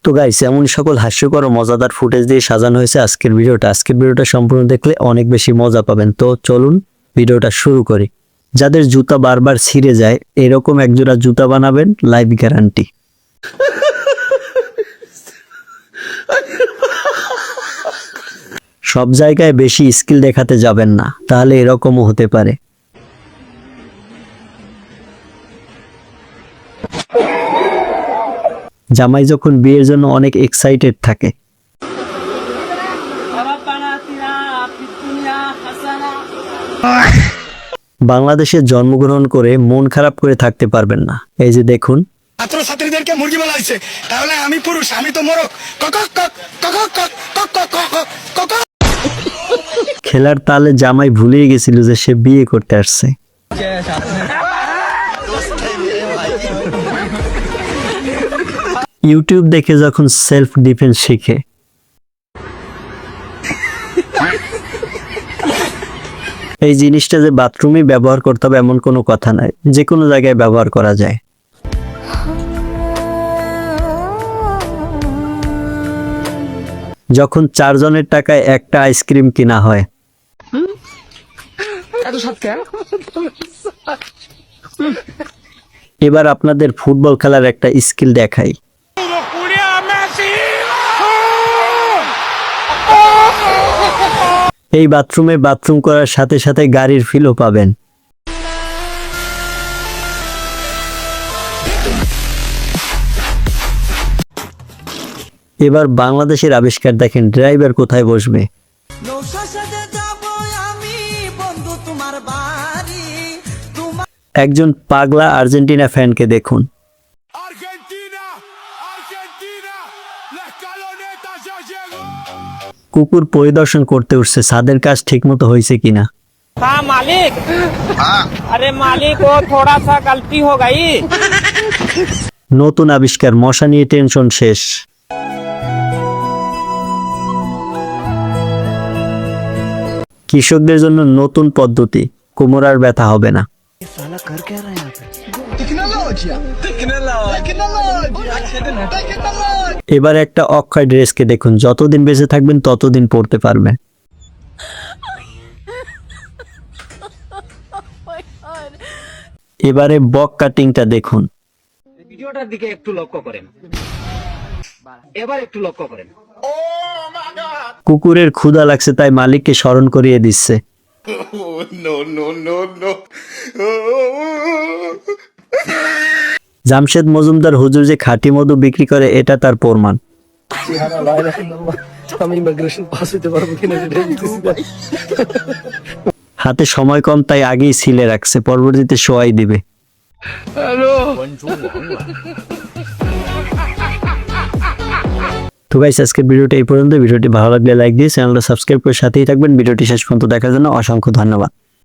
তো গাইস, এমন সকল হাস্যকর ও মজাদার ফুটেজ দিয়ে সাজানো হয়েছে আজকের ভিডিওটা সম্পূর্ণ দেখলে অনেক বেশি মজা পাবেন। তো চলুন ভিডিওটা শুরু করি। যাদের জুতা বারবার ছিঁড়ে যায় এরকম একজোড়া জুতা বানাবেন, লাইফ গ্যারান্টি। সব জায়গায় বেশি স্কিল দেখাতে যাবেন না, তাহলে এরকমও হতে পারে। জামাই যখন বিয়ের জন্য অনেক এক্সাইটেড থাকে, বাংলাদেশে জন্মগ্রহণ করে মন খারাপ করে থাকতে পারবেন না। এই যে দেখুন, ছাত্রছাত্রীদেরকে মুরগি বলাইছে, তাহলে আমি পুরুষ, আমি তো মোরগ। খেলার তালে জামাই ভুলিয়ে গেছিল যে সে বিয়ে করতে আসছে। ইউটিউব দেখে যখন সেলফ ডিফেন্স শিখে, এই জিনিসটা যে বাথরুমে ব্যবহার করতে হবে এমন কোনো কথা নাই, যে কোনো জায়গায় ব্যবহার করা যায়। যখন 4 জনের টাকায় একটা আইসক্রিম কিনা হয়, এবার আপনাদের ফুটবল খেলার একটা স্কিল দেখাই। এই বাথরুমে বাথরুম করার সাথে সাথে গাড়ির ফিলও পাবেন। এবার বাংলাদেশের আবিষ্কার দেখেন, ড্রাইভার কোথায় বসবে। একজন পাগলা আর্জেন্টিনা ফ্যানকে দেখুন। কুকুর পরিদর্শন করতে উঠছে, ছাদের কাজ ঠিকমতো হয়েছে কিনা। মালিক, আরে মালিক, ও থোড়া সা গলতি হো গাই। নতুন আবিষ্কার, মশা নিয়ে টেনশন শেষ। কৃষকদের জন্য নতুন পদ্ধতি, কোমর আর ব্যথা হবে না। এবার একটা অক্ষয় ড্রেসকে দেখুন, যতদিন বেঁচে থাকবেন ততদিন পড়তে পারবেন। এবারে বক কাটিংটা দেখুন। ভিডিওটার দিকে একটু লক্ষ্য করেন, এবার একটু লক্ষ্য করেন। কুকুরের ক্ষুধা লাগছে তাই মালিককে স্মরণ করিয়ে দিচ্ছে। জামশেদ মজুমদার হুজুর যে খাঁটি মধু বিক্রি করে এটা তার প্রমাণ। হাতে সময় কম তাই আগেই সিলে রাখছে, পরবর্তীতে শোয়াই দিবে। তো গাইস, আজকের ভিডিওটা এই পর্যন্ত। ভিডিওটি ভালো লাগলে লাইক দিয়ে চ্যানেলটা সাবস্ক্রাইব করে সাথেই থাকবেন। ভিডিওটি শেষ পর্যন্ত দেখার জন্য অসংখ্য ধন্যবাদ।